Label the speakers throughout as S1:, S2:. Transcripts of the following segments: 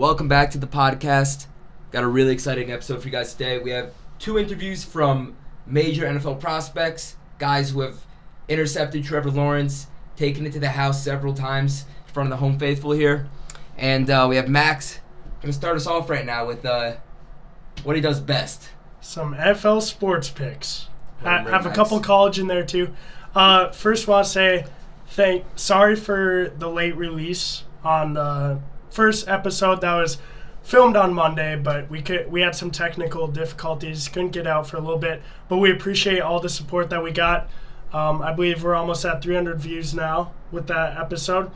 S1: Welcome back to the podcast. Got a really exciting episode for you guys today. We have 2 interviews from major NFL prospects, guys who have intercepted Trevor Lawrence, taken it to the house several times in front of the home faithful here. And we have Max going to start us off right now with what he does best.
S2: Some NFL sports picks. Have a
S1: Max.
S2: couple college in there too. First, want to say sorry for the late release on the first episode that was filmed on Monday, but we had some technical difficulties, couldn't get out for a little bit. But we appreciate all the support that we got. I believe we're almost at 300 views now with that episode,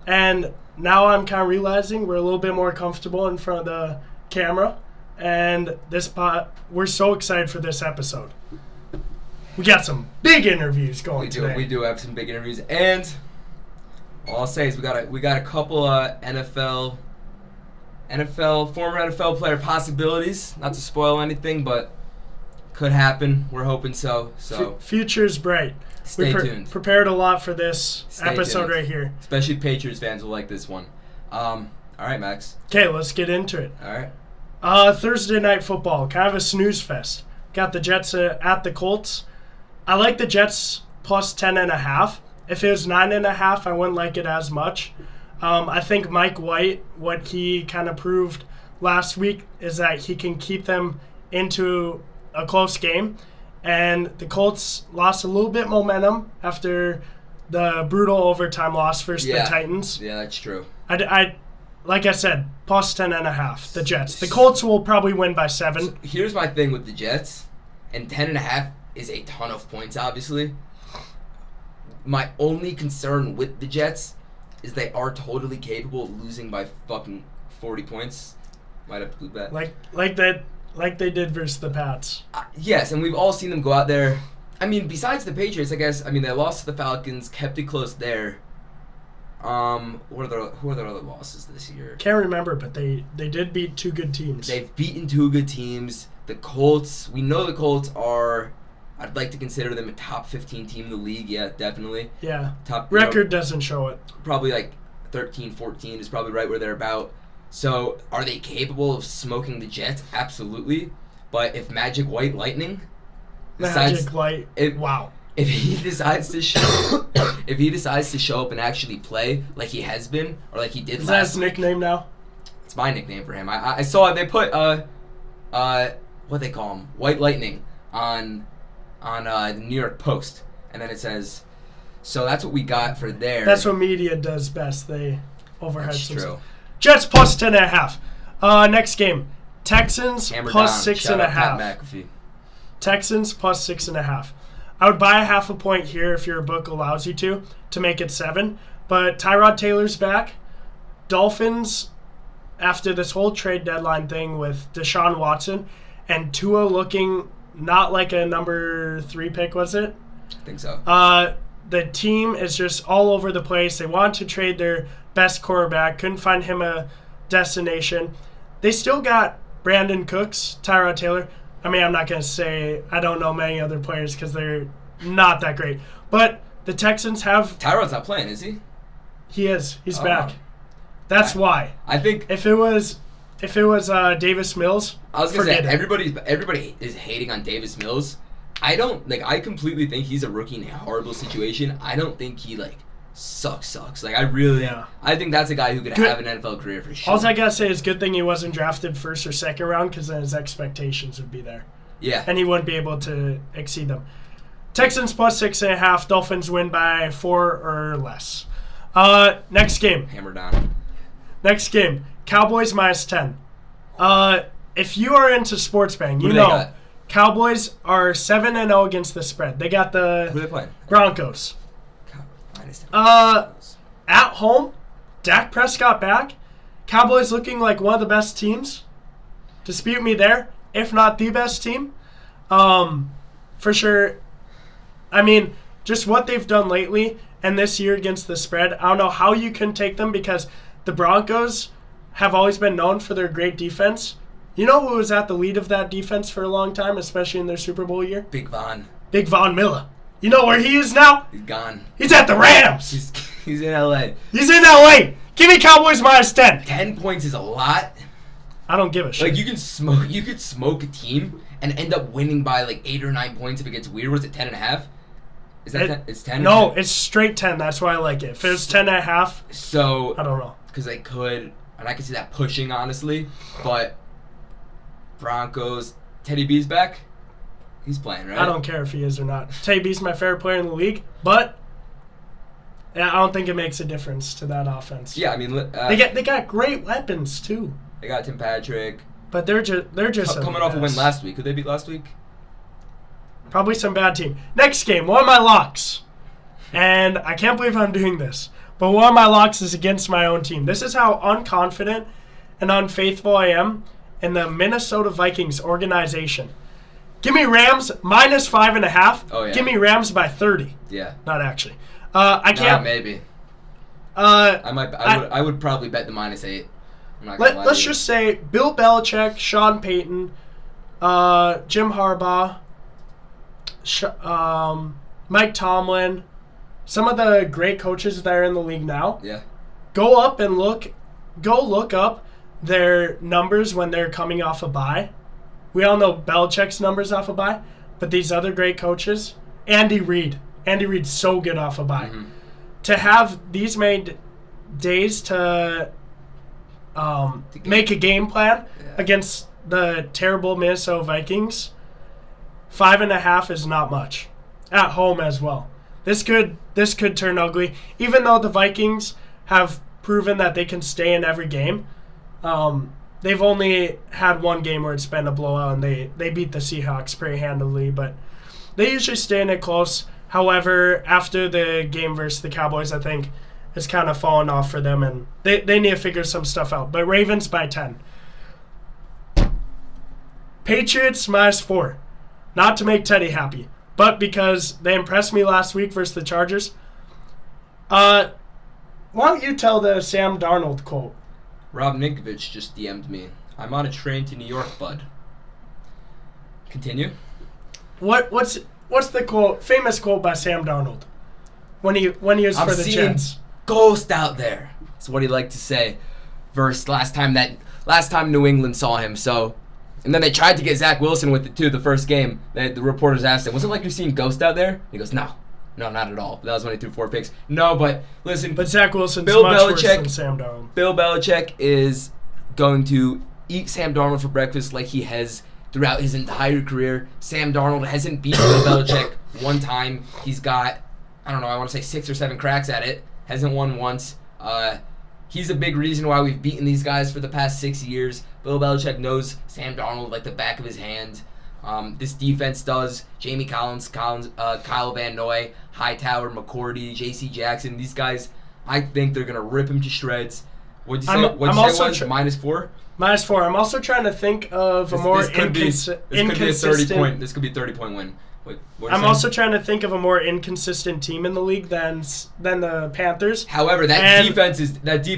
S2: and now I'm kind of realizing we're a little bit more comfortable in front of the camera. And we're so excited for this episode. We got some big interviews going today.
S1: We do have some big interviews, and all I'll say is we got a couple former NFL player possibilities. Not to spoil anything, but could happen. We're hoping so.
S2: Future's bright.
S1: Stay tuned.
S2: Prepared a lot for this episode
S1: tuned.
S2: right here.
S1: Especially Patriots fans will like this one. All right, Max.
S2: Okay, let's get into it.
S1: All right.
S2: Thursday night football, kind of a snooze fest. Got the Jets at the Colts. I like the Jets plus 10.5. If it was 9.5, I wouldn't like it as much. I think Mike White, what he kind of proved last week is that he can keep them into a close game. And the Colts lost a little bit momentum after the brutal overtime loss versus the Titans.
S1: Yeah, that's true.
S2: Like I said, plus 10.5, the Jets. The Colts will probably win by 7.
S1: So here's my thing with the Jets, and 10.5 is a ton of points, obviously. My only concern with the Jets is they are totally capable of losing by fucking 40 points. Might have to do that.
S2: Like they did versus the Pats.
S1: Yes, and we've all seen them go out there. I mean, besides the Patriots, I guess. I mean, they lost to the Falcons, kept it close there. Who are their other losses this year?
S2: Can't remember, but they did beat 2 good teams.
S1: They've beaten 2 good teams. The Colts, we know the Colts are, I'd like to consider them a top 15 team in the league. Yeah, definitely.
S2: Yeah. Record doesn't show it.
S1: Probably like 13, 14 is probably right where they're about. So are they capable of smoking the Jets? Absolutely. But if Magic White Lightning
S2: wow.
S1: If he decides to show up and actually play like he has been, or like he did
S2: last
S1: week.
S2: Is that his nickname now?
S1: It's my nickname for him. I saw they put what they call him, White Lightning, on the New York Post, and then it says, so that's what we got for there.
S2: That's what media does best. They overhead some
S1: true.
S2: Jets plus 10.5. Next game, Texans
S1: Hammer
S2: plus
S1: down.
S2: 6.5.
S1: Shout out Pat McAfee.
S2: Texans plus 6.5. I would buy a half a point here if your book allows you to make it 7. But Tyrod Taylor's back. Dolphins, after this whole trade deadline thing with Deshaun Watson and Tua looking not like a number 3 pick, was it?
S1: I think so.
S2: The team is just all over the place. They want to trade their best quarterback. Couldn't find him a destination. They still got Brandon Cooks, Tyrod Taylor. I mean, I'm not going to say I don't know many other players because they're not that great. But the Texans have...
S1: Tyrod's not playing, is he?
S2: He is. He's back. That's why.
S1: I think...
S2: If it was Davis Mills,
S1: I was going to say, everybody is hating on Davis Mills. I completely think he's a rookie in a horrible situation. I don't think he, sucks. I think that's a guy who could have an NFL career for sure.
S2: All I gotta say is good thing he wasn't drafted first or second round because then his expectations would be there.
S1: Yeah.
S2: And he wouldn't be able to exceed them. Texans plus 6.5. Dolphins win by 4 or less. Next game.
S1: Hammer down.
S2: Next game. Cowboys minus 10. If you are into sports betting, you know Cowboys are 7-0 against the spread. They got the
S1: Who are they playing?
S2: Broncos. At home, Dak Prescott back. Cowboys looking like one of the best teams. Dispute me there, if not the best team. For sure. I mean, just what they've done lately and this year against the spread, I don't know how you can take them because the Broncos have always been known for their great defense. You know who was at the lead of that defense for a long time, especially in their Super Bowl year?
S1: Big Von
S2: Miller. You know where he is now?
S1: He's gone.
S2: He's at the Rams.
S1: He's in L.A.
S2: He's in L.A. Give me Cowboys minus 10.
S1: 10 points is a lot.
S2: I don't give a shit.
S1: Like, you could smoke a team and end up winning by, like, 8 or 9 points if it gets weird. Was it 10.5? Is that 10? It's 10?
S2: No, it's straight 10. That's why I like it. If it was 10.5,
S1: so
S2: I don't know.
S1: Because they could, and I could see that pushing, honestly. But Broncos, Teddy B's back. He's playing, right?
S2: I don't care if he is or not. Teddy B's my favorite player in the league, but I don't think it makes a difference to that offense.
S1: Yeah, I mean,
S2: they got great weapons too.
S1: They got Tim Patrick,
S2: but they're just
S1: coming off a win last week. Could they beat last week?
S2: Probably some bad team. Next game, one of my locks, and I can't believe I'm doing this, but one of my locks is against my own team. This is how unconfident and unfaithful I am in the Minnesota Vikings organization. Give me Rams minus 5.5.
S1: Oh, yeah.
S2: Give me Rams by 30.
S1: Yeah.
S2: Not actually. I can't.
S1: Maybe.
S2: I
S1: I would probably bet the minus 8. I'm not gonna lie
S2: let's
S1: to you.
S2: just say Bill Belichick, Sean Payton, Jim Harbaugh, Mike Tomlin, some of the great coaches that are in the league now.
S1: Yeah.
S2: Go look up their numbers when they're coming off a bye. We all know Belichick's numbers off a bye, but these other great coaches, Andy Reid's so good off a bye.
S1: Mm-hmm.
S2: To have these many days to make a game plan against the terrible Minnesota Vikings, 5.5 is not much. At home as well. This could turn ugly. Even though the Vikings have proven that they can stay in every game, they've only had one game where it's been a blowout, and they beat the Seahawks pretty handily, but they usually stay in it close. However, after the game versus the Cowboys, I think it's kind of fallen off for them, and they need to figure some stuff out. But Ravens by 10. Patriots minus 4. Not to make Teddy happy, but because they impressed me last week versus the Chargers. Why don't you tell the Sam Darnold quote?
S1: Rob Ninkovich just DM'd me. I'm on a train to New York, bud. Continue.
S2: What's the quote? Famous quote by Sam Darnold when he was for the Jets.
S1: Ghost out there. That's what he liked to say. Versus last time New England saw him. So, and then they tried to get Zach Wilson with it too. The first game, the reporters asked him, "Was it like you're seeing Ghost out there?" He goes, "No, not at all." That was when he threw 4 picks. No, but listen.
S2: But Zach Wilson's much worse than Sam Darnold.
S1: Bill Belichick is going to eat Sam Darnold for breakfast like he has throughout his entire career. Sam Darnold hasn't beaten Bill Belichick one time. He's got, I don't know, I want to say 6 or 7 cracks at it. Hasn't won once. He's a big reason why we've beaten these guys for the past 6 years. Bill Belichick knows Sam Darnold like the back of his hand. This defense does. Jamie Collins, Kyle Van Noy, Hightower, McCourty, J.C. Jackson. These guys, I think they're going to rip him to shreds. What'd you say? Minus 4?
S2: Minus 4. I'm also trying to think of a more inconsistent.
S1: This could be a 30-point win.
S2: I'm also trying to think of a more inconsistent team in the league than the Panthers.
S1: However, that defense is dirty.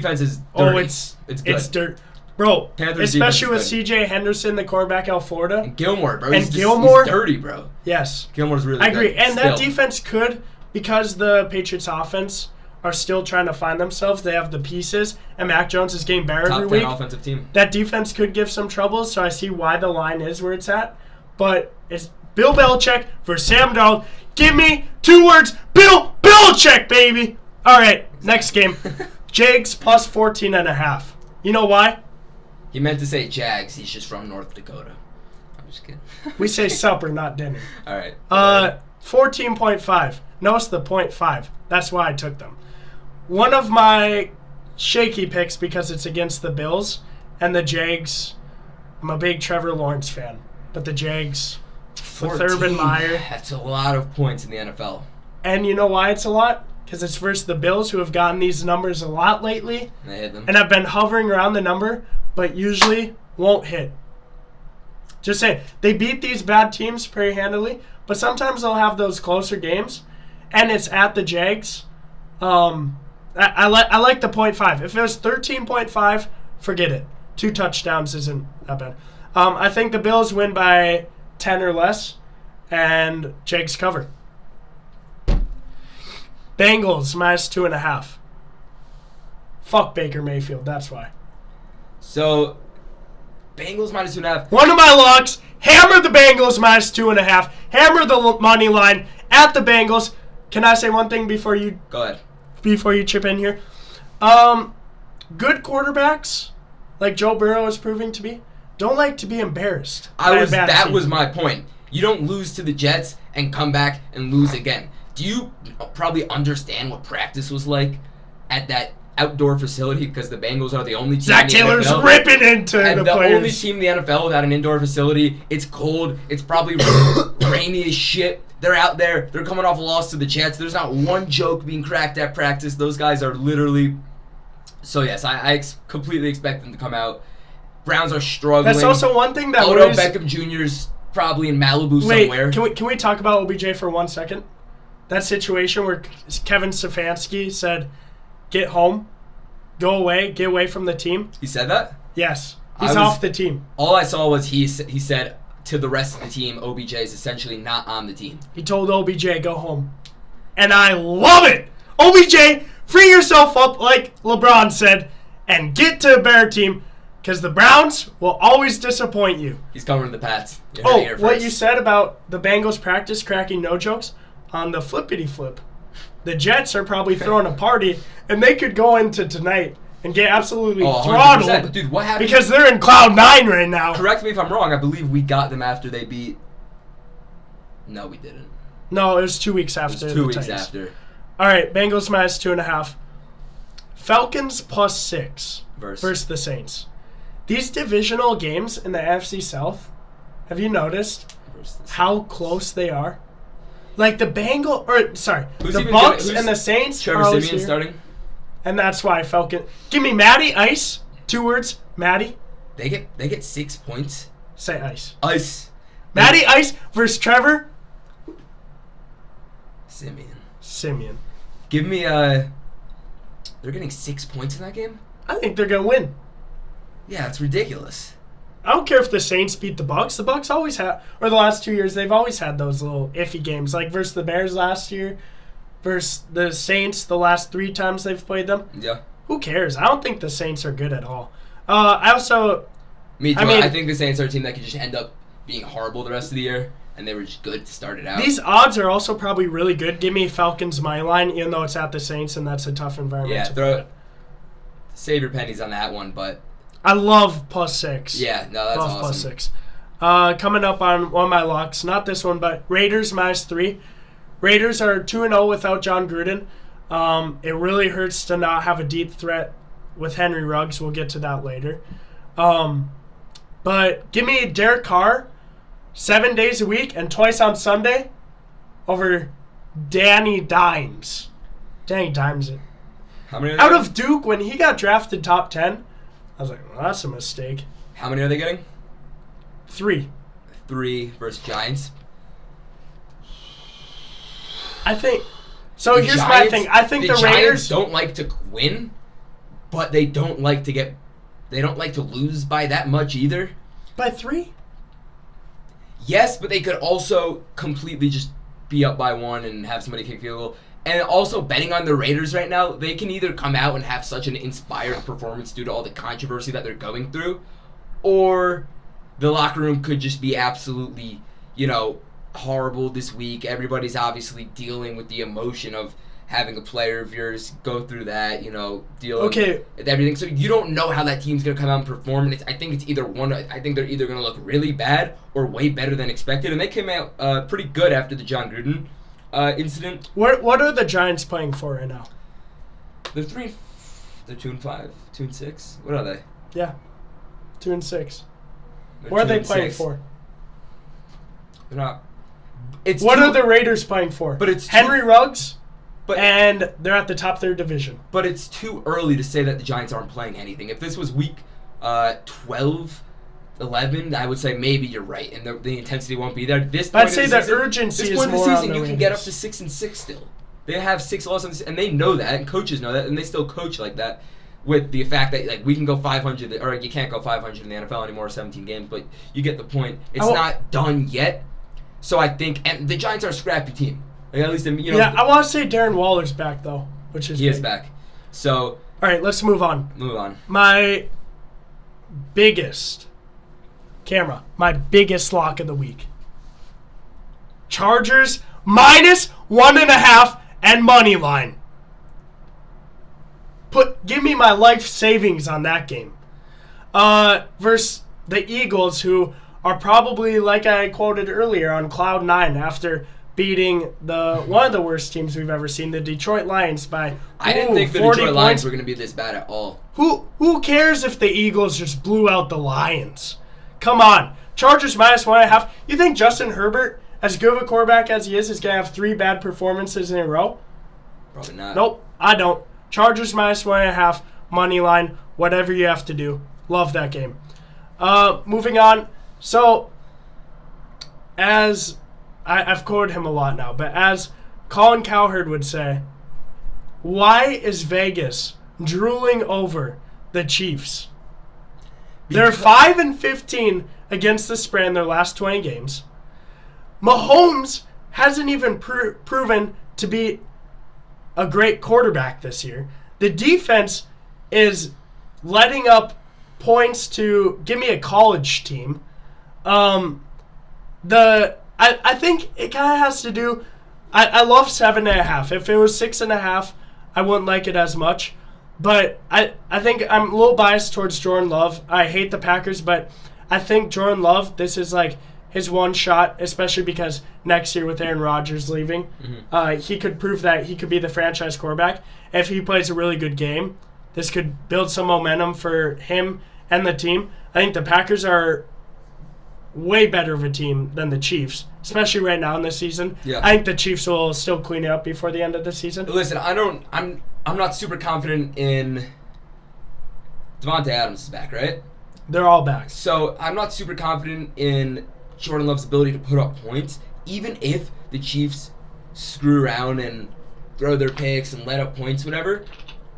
S2: Oh,
S1: it's good.
S2: It's dirt. Bro,
S1: Panthers
S2: especially with C.J. Henderson, the quarterback out of Florida.
S1: And Gilmore, bro.
S2: And
S1: he's
S2: dirty,
S1: bro.
S2: Yes.
S1: Gilmore's really
S2: good. I agree.
S1: Good.
S2: And that defense could, because the Patriots offense are still trying to find themselves, they have the pieces, and Mac Jones is getting better every week.
S1: Top 10 offensive team.
S2: That defense could give some trouble, so I see why the line is where it's at. But it's Bill Belichick versus Sam Darnold. Give me 2 words. Bill Belichick, baby. All right, next game. Jags plus 14.5. You know why?
S1: He meant to say Jags. He's just from North Dakota. I'm just kidding.
S2: We say supper, not dinner.
S1: All right.
S2: 14.5. Notice the 0.5. That's why I took them. One of my shaky picks because it's against the Bills and the Jags. I'm a big Trevor Lawrence fan, but the Jags with Urban Meyer.
S1: That's a lot of points in the NFL.
S2: And you know why it's a lot? Because it's versus the Bills, who have gotten these numbers a lot lately.
S1: They hit them.
S2: And have been hovering around the number, but usually won't hit. Just saying, they beat these bad teams pretty handily, but sometimes they'll have those closer games, and it's at the Jags. I like the 0.5. If it was 13.5, forget it. 2 touchdowns isn't that bad. I think the Bills win by 10 or less, and Jags cover. Bengals minus 2.5. Fuck Baker Mayfield. That's why.
S1: So, Bengals -2.5.
S2: One of my locks. Hammer the Bengals -2.5. Hammer the money line at the Bengals. Can I say one thing before you?
S1: Go ahead.
S2: Before you chip in here, good quarterbacks, like Joe Burrow is proving to be, don't like to be embarrassed.
S1: That was my point. You don't lose to the Jets and come back and lose again. Do you probably understand what practice was like at that outdoor facility? Because the Bengals are the only team
S2: Zach
S1: in the
S2: Taylor's
S1: NFL,
S2: ripping into
S1: and
S2: the
S1: the
S2: players.
S1: only team in the NFL without an indoor facility. It's cold. It's probably rainy as shit. They're out there. They're coming off a loss to the Jets. There's not one joke being cracked at practice. Those guys are literally... So, yes, I completely expect them to come out. Browns are struggling.
S2: That's also one thing that
S1: Odell
S2: worries...
S1: Beckham Jr.'s probably in Malibu somewhere.
S2: Can we talk about OBJ for 1 second? That situation where Kevin Stefanski said, get home, go away, get away from the team.
S1: He said that?
S2: Yes. He's off the team.
S1: All I saw was he said to the rest of the team, OBJ is essentially not on the team.
S2: He told OBJ, go home. And I love it! OBJ, free yourself up, like LeBron said, and get to a better team, because the Browns will always disappoint you.
S1: He's covering the Pats.
S2: What you said about the Bengals practice cracking no jokes, on the flippity flip, the Jets are probably throwing a party, and they could go into tonight and get absolutely throttled.
S1: But dude, what happened?
S2: Because they're in cloud 9 right now.
S1: Correct me if I'm wrong. I believe we got them after they beat... No, we didn't.
S2: No, it was 2 weeks after.
S1: It was 2 weeks after.
S2: All right, Bengals -2.5. Falcons +6 versus the Saints. These divisional games in the AFC South, have you noticed how close they are? Like the the Bucks and the Saints
S1: Trevor
S2: are always
S1: Siemian
S2: here.
S1: starting?
S2: And that's why Falcon. Give me Matty Ice. 2 words. Matty.
S1: They get 6 points.
S2: Say Ice.
S1: Ice.
S2: Matty Ice versus Trevor
S1: Siemian. Give me they're getting 6 points in that game?
S2: I think they're gonna win.
S1: Yeah, it's ridiculous.
S2: I don't care if the Saints beat the Bucks. The Bucks always have, or the last 2 years, they've always had those little iffy games, like versus the Bears last year, versus the Saints the last 3 times they've played them.
S1: Yeah.
S2: Who cares? I don't think the Saints are good at all. Me too.
S1: I think the Saints are a team that could just end up being horrible the rest of the year, and they were just good to start it out.
S2: These odds are also probably really good. Give me Falcons money line, even though it's at the Saints, and that's a tough environment.
S1: Yeah, save your pennies on that one, but...
S2: I love +6.
S1: Yeah, no, that's awesome.
S2: +6. Coming up on one of my locks, not this one, but Raiders -3. Raiders are 2-0 without John Gruden. It really hurts to not have a deep threat with Henry Ruggs. We'll get to that later. But give me Derek Carr 7 days a week and twice on Sunday over Danny Dimes. Danny Dimes.
S1: How many
S2: out of Duke, when he got drafted top 10, I was like, well, that's a mistake.
S1: How many are they getting?
S2: 3.
S1: 3 versus Giants.
S2: I think... So here's my thing. I think the Raiders
S1: Giants don't like to win, but they don't like to get... They don't like to lose by that much either.
S2: By 3?
S1: Yes, but they could also completely just be up by 1 and have somebody kick field goal. And also, betting on the Raiders right now, they can either come out and have such an inspired performance due to all the controversy that they're going through, or the locker room could just be absolutely, horrible this week. Everybody's obviously dealing with the emotion of having a player of yours go through that, dealing with everything. So you don't know how that team's going to come out and perform. And I think it's either one. I think they're either going to look really bad or way better than expected. And they came out pretty good after the John Gruden incident.
S2: What are the Giants playing for right now?
S1: They're 3. They're 2-5, 2-6. What are they?
S2: Yeah, 2-6.
S1: They're
S2: What are they
S1: 2-6.
S2: playing for?
S1: They're not.
S2: What are the Raiders playing for?
S1: But it's
S2: Henry Ruggs, and they're at the top of their division.
S1: But it's too early to say that the Giants aren't playing anything. If this was week 12, 11, I would say maybe you're right, and the intensity won't be there.
S2: I'd say the urgency is more on the
S1: This point of the season, you can get up
S2: Raiders.
S1: to 6-6 still. They have 6 losses, and they know that, and coaches know that, and they still coach like that. With the fact that we can go 500, or you can't go 500 in the NFL anymore, 17 games, but you get the point. It's not done yet. So I think, and the Giants are a scrappy team. Like at least,
S2: Yeah, I want to say Darren Waller's back though, which is
S1: he is back. So
S2: All right, let's move on.
S1: Move on.
S2: My biggest lock of the week. Chargers -1.5 and money line. Give me my life savings on that game. Versus the Eagles, who are probably, like I quoted earlier, on cloud 9 after beating one of the worst teams we've ever seen, the Detroit Lions, by
S1: I didn't think the
S2: 40
S1: Detroit Lions
S2: points.
S1: were going to be this bad at all.
S2: Who cares if the Eagles just blew out the Lions? Come on. Chargers -1.5. You think Justin Herbert, as good of a quarterback as he is going to have 3 bad performances in a row?
S1: Probably not.
S2: Nope, I don't. Chargers -1.5, money line, whatever you have to do. Love that game. Moving on. So, as I've quoted him a lot now, but as Colin Cowherd would say, why is Vegas drooling over the Chiefs? They're 5-15 against the spread in their last 20 games. Mahomes hasn't even proven to be a great quarterback this year. The defense is letting up points to give me a college team. I think it kind of has to do. I love 7.5. If it was 6.5, I wouldn't like it as much. But I think I'm a little biased towards Jordan Love. I hate the Packers, but I think Jordan Love, this is like his one shot, especially because next year with Aaron Rodgers leaving, he could prove that he could be the franchise quarterback. If he plays a really good game, this could build some momentum for him and the team. I think the Packers are way better of a team than the Chiefs, especially right now in this season.
S1: Yeah.
S2: I think the Chiefs will still clean it up before the end of the season.
S1: Listen, I'm not super confident in Devontae Adams is back, right?
S2: They're all back.
S1: So I'm not super confident in Jordan Love's ability to put up points, even if the Chiefs screw around and throw their picks and let up points, whatever.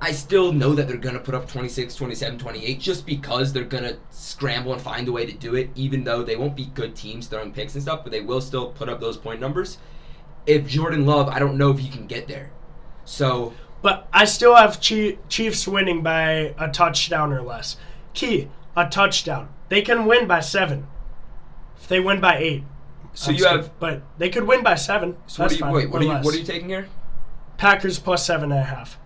S1: I still know that they're going to put up 26, 27, 28 just because they're going to scramble and find a way to do it, even though they won't be good teams throwing picks and stuff, but they will still put up those point numbers. If Jordan Love, I don't know if he can get there. So,
S2: but I still have Chiefs winning by a touchdown or less. Key, a touchdown. They can win by 7. If they win by 8.
S1: So you have,
S2: but they could win by 7.
S1: So
S2: that's fine.
S1: what are you taking here?
S2: Packers plus 7.5.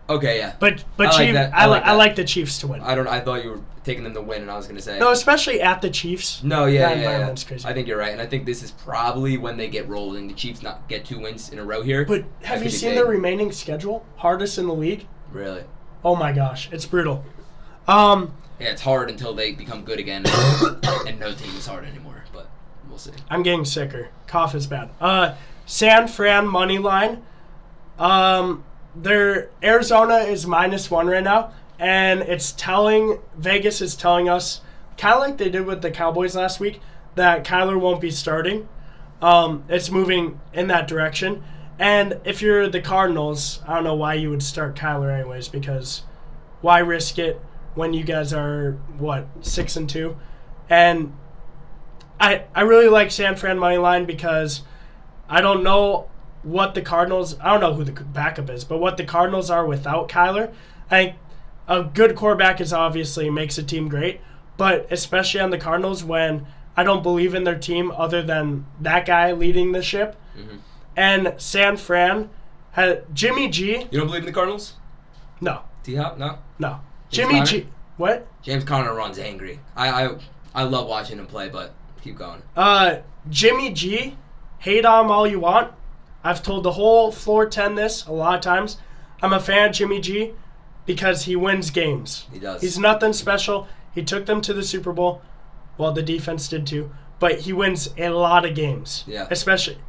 S1: Okay, yeah.
S2: But I like the Chiefs to win.
S1: I thought you were taking them to win, and I was gonna say
S2: no, especially at the Chiefs.
S1: No, yeah.
S2: Crazy.
S1: I think you're right, and I think this is probably when they get rolling. The Chiefs not get 2 wins in a row here.
S2: But have you seen the remaining schedule? Hardest in the league.
S1: Really?
S2: Oh my gosh, it's brutal.
S1: Yeah, it's hard until they become good again, and no team is hard anymore. But we'll see.
S2: I'm getting sicker. Cough is bad. San Fran money line. Their Arizona is -1 right now, and Vegas is telling us, kind of like they did with the Cowboys last week, that Kyler won't be starting. It's moving in that direction. And if you're the Cardinals, I don't know why you would start Kyler anyways, because why risk it when you guys are, 6-2? And I really like San Fran money line because I don't know what the Cardinals, I don't know who the backup is, but what the Cardinals are without Kyler. I think a good quarterback is obviously makes a team great, but especially on the Cardinals when I don't believe in their team other than that guy leading the ship. Mm-hmm. And San Fran had Jimmy G.
S1: You don't believe in the Cardinals?
S2: No.
S1: T-Hop? No?
S2: No.
S1: James
S2: Jimmy
S1: Conner?
S2: G. What?
S1: James Conner runs angry. I love watching him play, but keep going.
S2: Jimmy G. Hate on him all you want. I've told the whole floor 10 this a lot of times. I'm a fan of Jimmy G because he wins games.
S1: He does.
S2: He's nothing special. He took them to the Super Bowl. Well, the defense did too. But he wins a lot of games.
S1: Yeah.
S2: Especially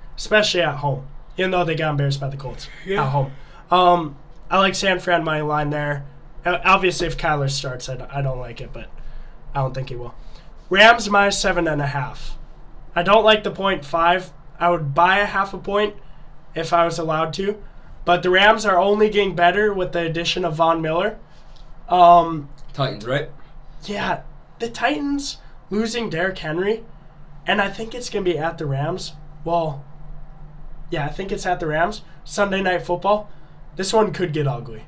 S2: at home. Even though they got embarrassed by the Colts at home. I like San Fran money line there. Obviously, if Kyler starts, I don't like it, but I don't think he will. Rams -7.5. I don't like the 0.5. I would buy a half a point if I was allowed to. But the Rams are only getting better with the addition of Von Miller.
S1: Titans, right?
S2: Yeah, the Titans losing Derrick Henry, and I think it's going to be at the Rams. Well, yeah, I think it's at the Rams. Sunday Night Football. This one could get ugly,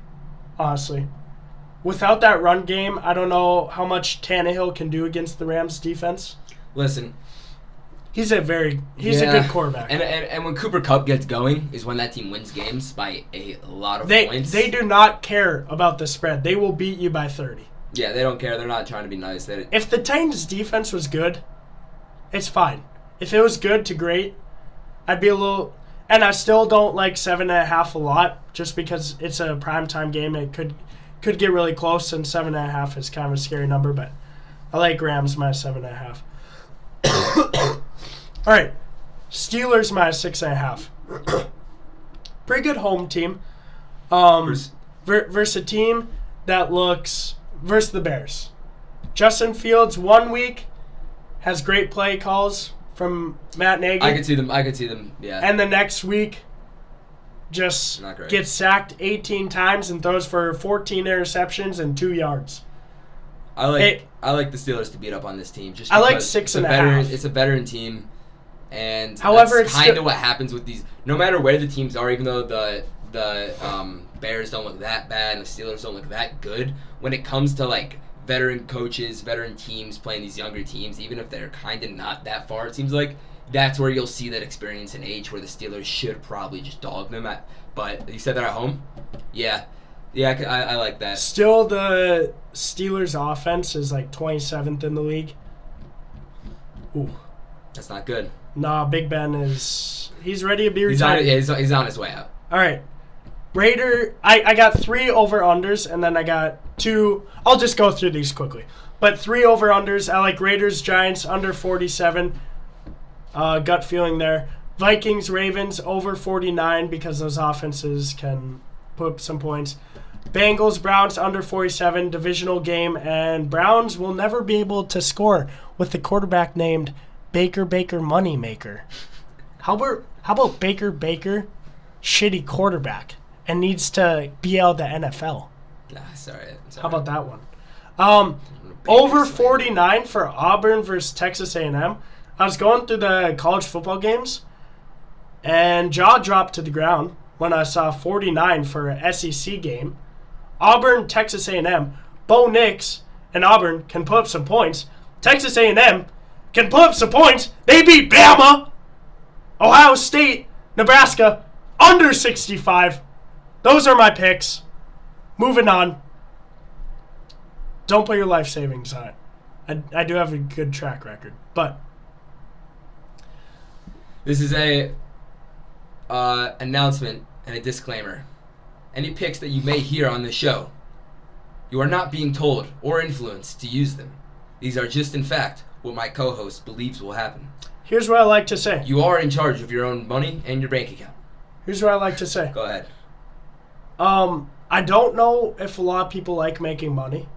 S2: honestly. without that run game, I don't know how much Tannehill can do against the Rams defense.
S1: Listen.
S2: He's a good quarterback.
S1: And when Cooper Kupp gets going is when that team wins games by a lot of points.
S2: They do not care about the spread. They will beat you by 30.
S1: Yeah, they don't care. They're not trying to be nice.
S2: If the Titans' defense was good, it's fine. If it was good to great, I'd be a little... And I still don't like 7.5 a lot, just because it's a primetime game. It could get really close, and 7.5 is kind of a scary number, but I like Rams minus 7.5. All right, Steelers minus 6.5. Pretty good home team. Versus a team that looks... Versus the Bears. Justin Fields 1 week has great play calls from Matt Nagy.
S1: I could see them, yeah.
S2: And the next week just gets sacked 18 times and throws for 14 interceptions and 2 yards.
S1: I like the Steelers to beat up on this team. Just
S2: I like 6.5.
S1: It's a veteran team, and
S2: however,
S1: that's kind of what happens with these. No matter where the teams are, even though the Bears don't look that bad and the Steelers don't look that good, when it comes to like veteran coaches, veteran teams playing these younger teams, even if they're kind of not that far, it seems like that's where you'll see that experience and age where the Steelers should probably just dog them at. But you said they're at home? Yeah, I like that.
S2: Still, the Steelers' offense is like 27th in the league. Ooh,
S1: that's not good.
S2: Nah, Big Ben he's ready to be retired.
S1: He's on his way out.
S2: All right. I got 3 over-unders, and then I got 2. I'll just go through these quickly. But 3 over-unders. I like Raiders, Giants, under 47. Gut feeling there. Vikings, Ravens, over 49 because those offenses can put up some points. Bengals, Browns, under 47, divisional game. And Browns will never be able to score with the quarterback named Baker Moneymaker. How about Baker, shitty quarterback? And needs to be out of the NFL.
S1: Sorry.
S2: How about that one? Over 49 for Auburn versus Texas A&M. I was going through the college football games, and jaw dropped to the ground when I saw 49 for an SEC game. Auburn, Texas A&M. Bo Nix and Auburn can put up some points. Texas A&M can put up some points. They beat Bama. Ohio State, Nebraska, under 65. Those are my picks. Moving on. Don't put your life savings on it. I do have a good track record, but
S1: this is a announcement and a disclaimer. Any picks that you may hear on this show, you are not being told or influenced to use them. These are just, in fact, what my co-host believes will happen.
S2: Here's what I like to say.
S1: You are in charge of your own money and your bank account.
S2: Here's what I like to say.
S1: Go ahead.
S2: I don't know if a lot of people like making money,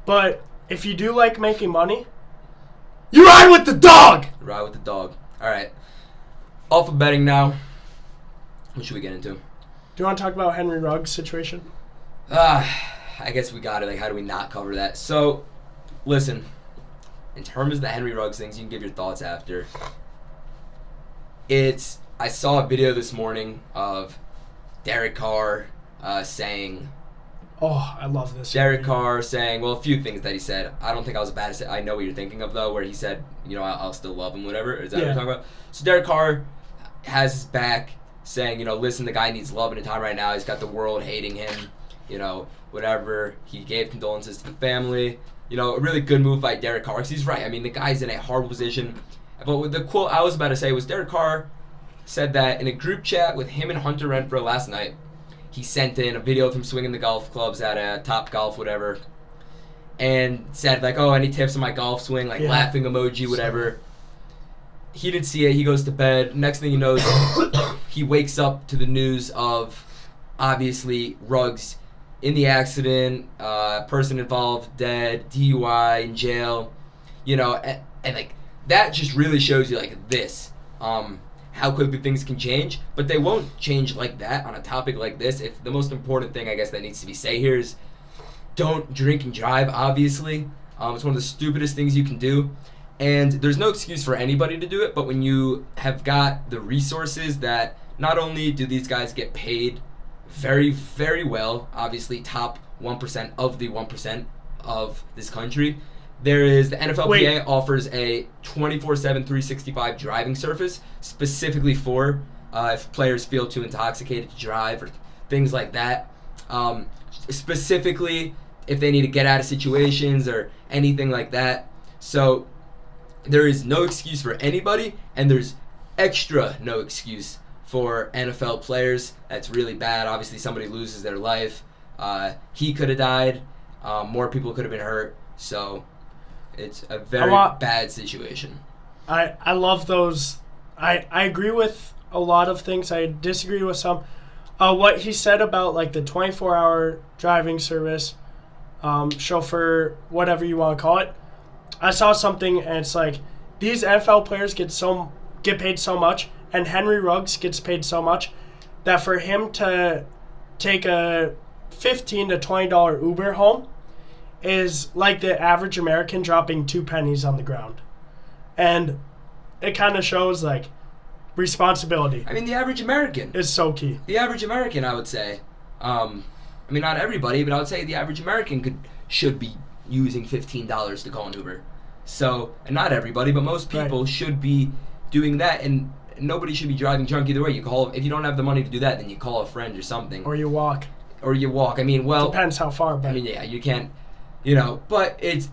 S2: but if you do like making money, you ride with the dog!
S1: Ride with the dog. All right. Off of betting now. What should we get into?
S2: Do you want to talk about Henry Ruggs' situation?
S1: I guess we got it. Like, how do we not cover that? So, listen. In terms of the Henry Ruggs things, you can give your thoughts after. I saw a video this morning of Derek Carr saying...
S2: Oh, I love this.
S1: Derek Carr saying, well, a few things that he said. I don't think I was bad at it. I know what you're thinking of, though, where he said, I'll still love him, whatever. Is that what you're talking about? So Derek Carr has his back saying, listen, the guy needs love in a time right now. He's got the world hating him, whatever. He gave condolences to the family. A really good move by Derek Carr. 'Cause he's right. I mean, the guy's in a horrible position. But with the quote I was about to say was Derek Carr said that in a group chat with him and Hunter Renfrow last night, he sent in a video of him swinging the golf clubs at a Top Golf, whatever, and said, like, oh, any tips on my golf swing, like laughing emoji, whatever. He didn't see it. He goes to bed. Next thing he knows, he wakes up to the news of, obviously, Ruggs in the accident, person involved dead, DUI, in jail, and like, that just really shows you, like, how quickly things can change, but they won't change like that on a topic like this. If the most important thing, I guess, that needs to be said here is don't drink and drive, obviously. It's one of the stupidest things you can do, and there's no excuse for anybody to do it, but when you have got the resources that not only do these guys get paid very, very well, obviously top 1% of the 1% of this country. There is the NFLPA offers a 24/7, 365 driving service specifically for if players feel too intoxicated to drive or things like that. Specifically if they need to get out of situations or anything like that. So there is no excuse for anybody, and there's extra no excuse for NFL players. That's really bad. Obviously, somebody loses their life. He could have died. More people could have been hurt. So it's a very bad situation.
S2: I love those. I agree with a lot of things. I disagree with some. What he said about like the 24-hour driving service, chauffeur, whatever you want to call it. I saw something and it's like these NFL players get paid so much, and Henry Ruggs gets paid so much that for him to take a $15 to $20 Uber home is like the average American dropping 2 pennies on the ground. And it kind of shows like responsibility.
S1: I mean, the average American
S2: is so key.
S1: The average American, I would say. I mean, not everybody, but I would say the average American should be using $15 to call an Uber. So, and not everybody, but most people should be doing that, and nobody should be driving drunk either way. You call, if you don't have the money to do that, then you call a friend or something.
S2: Or you walk.
S1: I mean, well,
S2: depends how far, but
S1: I mean, yeah, you can't, but it's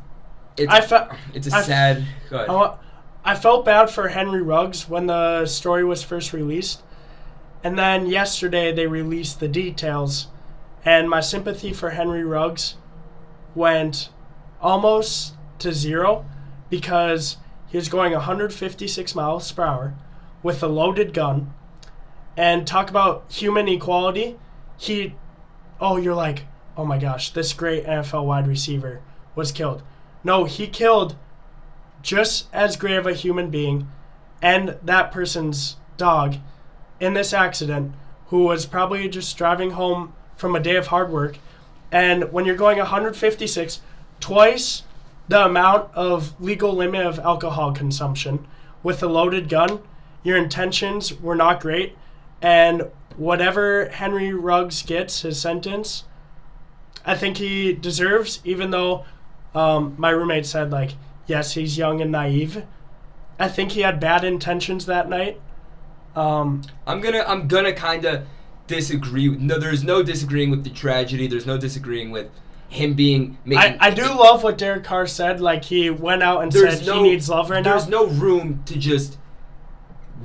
S1: a sad. Go ahead.
S2: I felt bad for Henry Ruggs when the story was first released, and then yesterday they released the details, and my sympathy for Henry Ruggs went almost to zero because he was going 156 miles per hour with a loaded gun. And talk about human equality. You're like, oh my gosh, this great NFL wide receiver was killed. No, he killed just as great of a human being and that person's dog in this accident, who was probably just driving home from a day of hard work. And when you're going 156, twice the amount of legal limit of alcohol consumption with a loaded gun, your intentions were not great. And whatever Henry Ruggs gets, his sentence, I think he deserves, even though my roommate said, like, yes, he's young and naive. I think he had bad intentions that night.
S1: I'm gonna kind of disagree. No, there's no disagreeing with the tragedy. There's no disagreeing with him being.
S2: I do love what Derek Carr said. Like, he went out and said he needs love right now.
S1: There's no room to just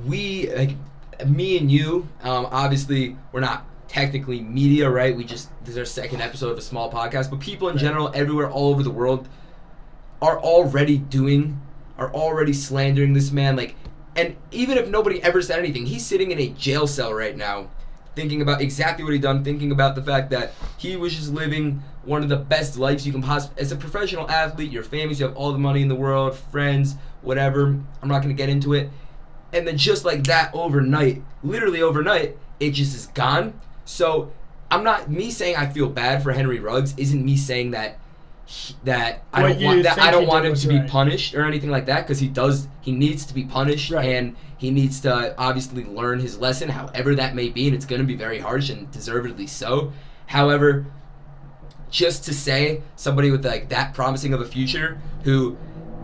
S1: me and you. Obviously, we're not technically media, right? This is our second episode of a small podcast, but people in general, everywhere, all over the world, are already slandering this man. Like, and even if nobody ever said anything, he's sitting in a jail cell right now, thinking about exactly what he done, thinking about the fact that he was just living one of the best lives you can possibly. As a professional athlete, your families, you have all the money in the world, friends, whatever. I'm not going to get into it. And then just like that, overnight, literally overnight, it just is gone. So me saying I feel bad for Henry Ruggs isn't me saying that I don't want him to be punished or anything like that, because he needs to be punished, and he needs to obviously learn his lesson, however that may be, and it's going to be very harsh and deservedly so. However, just to say somebody with like that promising of a future, who,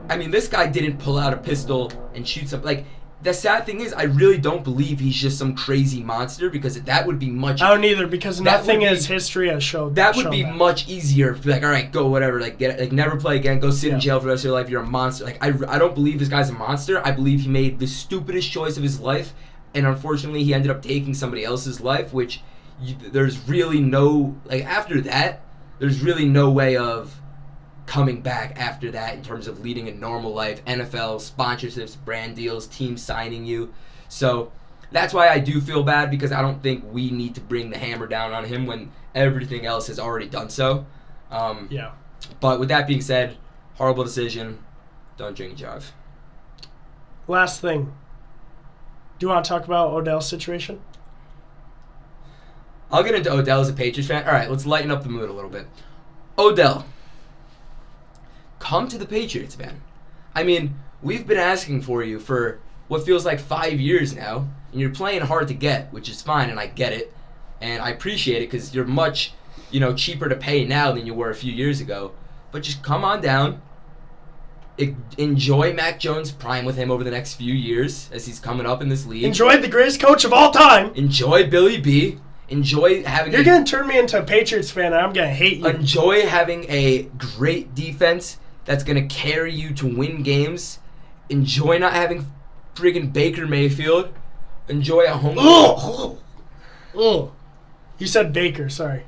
S1: I mean, this guy didn't pull out a pistol and shoot something. Like, the sad thing is, I really don't believe he's just some crazy monster, because that would be much.
S2: I don't either, because nothing in his history has showed
S1: that. Would be much easier to be like, all right, go whatever, like never play again, go sit in jail for the rest of your life. You're a monster. Like, I don't believe this guy's a monster. I believe he made the stupidest choice of his life, and unfortunately, he ended up taking somebody else's life. Which there's really no after that, there's really no way of coming back after that in terms of leading a normal life, NFL sponsorships, brand deals, teams signing you. So that's why I do feel bad, because I don't think we need to bring the hammer down on him when everything else has already done so. But with that being said, horrible decision. Don't drink and drive.
S2: Last thing. Do you want to talk about Odell's situation?
S1: I'll get into Odell as a Patriots fan. All right, let's lighten up the mood a little bit. Odell, come to the Patriots, man. I mean, we've been asking for you for what feels like 5 years now, and you're playing hard to get, which is fine, and I get it, and I appreciate it, because you're much cheaper to pay now than you were a few years ago. But just come on down. Enjoy Mac Jones' prime with him over the next few years as he's coming up in this league.
S2: Enjoy the greatest coach of all time.
S1: Enjoy Billy B. Enjoy having.
S2: You're gonna turn me into a Patriots fan, and I'm gonna hate you.
S1: Enjoy having a great defense that's gonna carry you to win games. Enjoy not having friggin' Baker Mayfield. Enjoy a home.
S2: Oh, you said Baker. Sorry.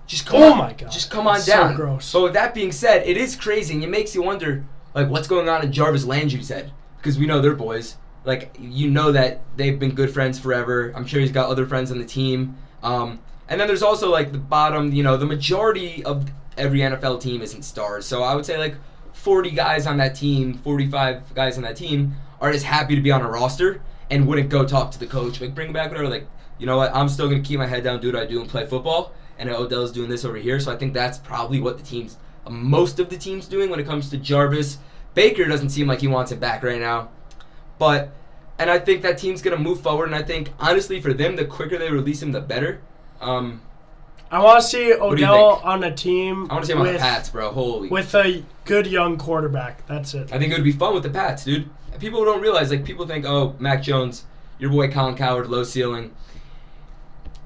S1: Just come
S2: my God.
S1: Just come on
S2: That's
S1: down.
S2: so gross.
S1: But with that being said, it is crazy, and it makes you wonder, like, what's going on in Jarvis Landry's head? Because we know they're boys. Like, that they've been good friends forever. I'm sure he's got other friends on the team. And then there's also, like, the bottom, the majority of every NFL team isn't stars. So I would say, like, 40 guys on that team, 45 guys on that team are just happy to be on a roster and wouldn't go talk to the coach. Like, bring him back, whatever. Like, you know what? I'm still going to keep my head down, do what I do, and play football. And Odell's doing this over here. So I think that's probably what most of the team's doing when it comes to Jarvis. Baker doesn't seem like he wants it back right now. And I think that team's going to move forward. And I think, honestly, for them, the quicker they release him, the better.
S2: I want to see Odell on a team.
S1: I want to see him on the Pats, bro. Holy.
S2: With a good young quarterback. That's it.
S1: I think it would be fun with the Pats, dude. People don't realize, like, people think, oh, Mac Jones, your boy Colin Cowherd, low ceiling.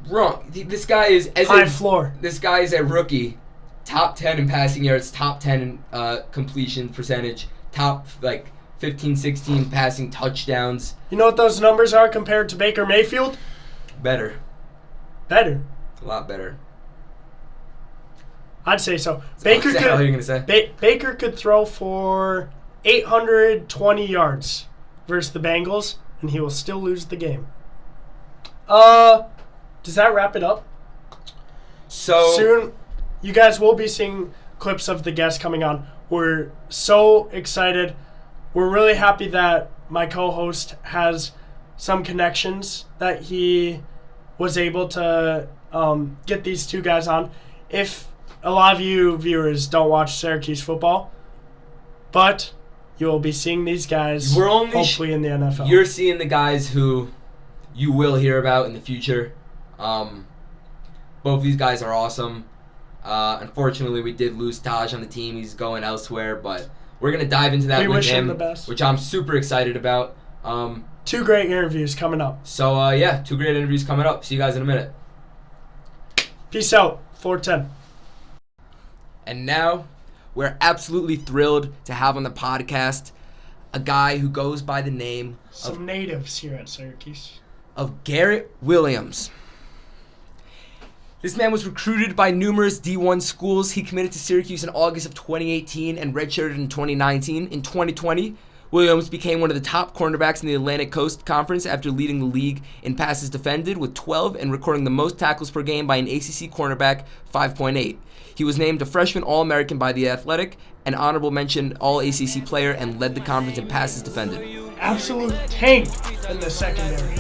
S1: Wrong. This guy is
S2: high floor.
S1: This guy is a rookie, top 10 in passing yards, top 10 in completion percentage, top 15, 16 passing touchdowns.
S2: You know what those numbers are compared to Baker Mayfield?
S1: Better.
S2: A
S1: lot better.
S2: I'd say so.
S1: Baker could. What are you gonna say?
S2: Baker could throw for 820 yards versus the Bengals, and he will still lose the game. Does that wrap it up?
S1: So
S2: soon, you guys will be seeing clips of the guests coming on. We're so excited. We're really happy that my co-host has some connections that he was able to get these two guys on. If a lot of you viewers don't watch Syracuse football, but you will be seeing these guys hopefully in the NFL.
S1: You're seeing the guys who you will hear about in the future. Both of these guys are awesome. Unfortunately, we did lose Taj on the team. He's going elsewhere, but we're going to dive into that with him,
S2: the best.
S1: Which I'm super excited about.
S2: Two great interviews coming up.
S1: So, 2 great interviews coming up. See you guys in a minute.
S2: Peace out. 410.
S1: And now, we're absolutely thrilled to have on the podcast a guy who goes by the name
S2: Some natives here at Syracuse.
S1: Of Garrett Williams. This man was recruited by numerous D1 schools. He committed to Syracuse in August of 2018 and redshirted in 2019. In 2020, Williams became one of the top cornerbacks in the Atlantic Coast Conference after leading the league in passes defended with 12 and recording the most tackles per game by an ACC cornerback, 5.8. He was named a freshman All-American by The Athletic, an honorable mention All-ACC player, and led the conference in passes defended.
S2: Absolute tank in the secondary.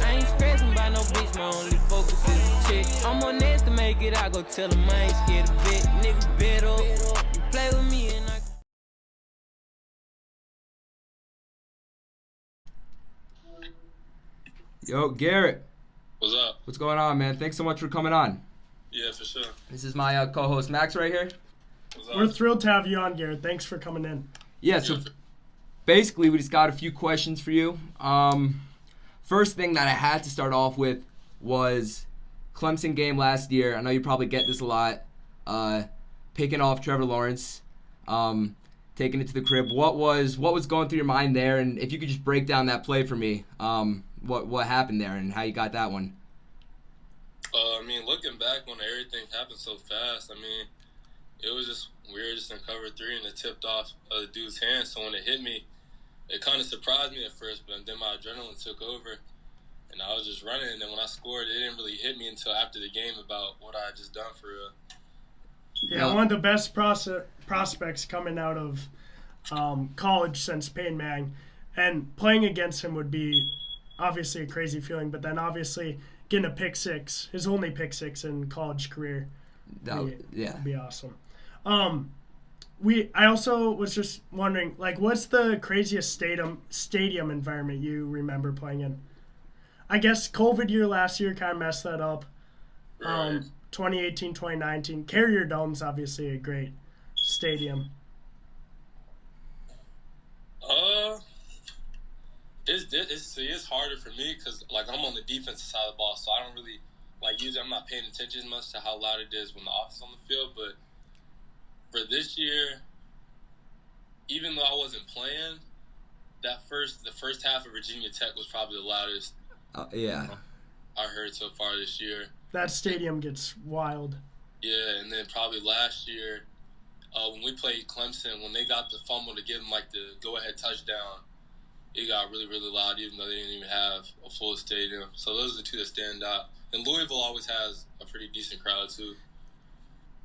S2: I ain't stressing by no bitch, my only focus is a chick. I'm on that to make it, I go tell them I ain't scared of it. Nigga, bet up. You play with me and I...
S1: Yo, Garrett.
S3: What's up?
S1: What's going on, man? Thanks so much for coming on.
S3: Yeah, for sure.
S1: This is my co-host, Max, right here.
S3: What's up?
S2: We're thrilled to have you on, Garrett. Thanks for coming in.
S1: Yeah, so basically we just got a few questions for you. First thing that I had to start off with was Clemson game last year. I know you probably get this a lot. Picking off Trevor Lawrence, taking it to the crib. What was going through your mind there? And if you could just break down that play for me, what happened there and how you got that one?
S3: Looking back when everything happened so fast, it was just we were just in cover 3 and it tipped off the dude's hand. So when it hit me, it kind of surprised me at first, but then my adrenaline took over, and I was just running. And then when I scored, it didn't really hit me until after the game about what I had just done for real.
S2: Yeah, one of the best prospects coming out of college since Peyton Manning, and playing against him would be obviously a crazy feeling. But then obviously getting a pick six, his only pick six in college career, would be awesome. I also was just wondering, what's the craziest stadium environment you remember playing in? I guess COVID year last year kind of messed that up.
S3: Right.
S2: 2018, 2019. Carrier Dome's obviously a great stadium.
S3: It's harder for me because like I'm on the defensive side of the ball, so I don't really like usually I'm not paying attention as much to how loud it is when the offense is on the field. But for this year, even though I wasn't playing, the first half of Virginia Tech was probably the loudest.
S1: Yeah.
S3: I heard so far this year.
S2: That stadium gets wild.
S3: Yeah, and then probably last year, when we played Clemson, when they got the fumble to give them like the go-ahead touchdown, it got really, really loud, even though they didn't even have a full stadium. So those are the two that stand out. And Louisville always has a pretty decent crowd too.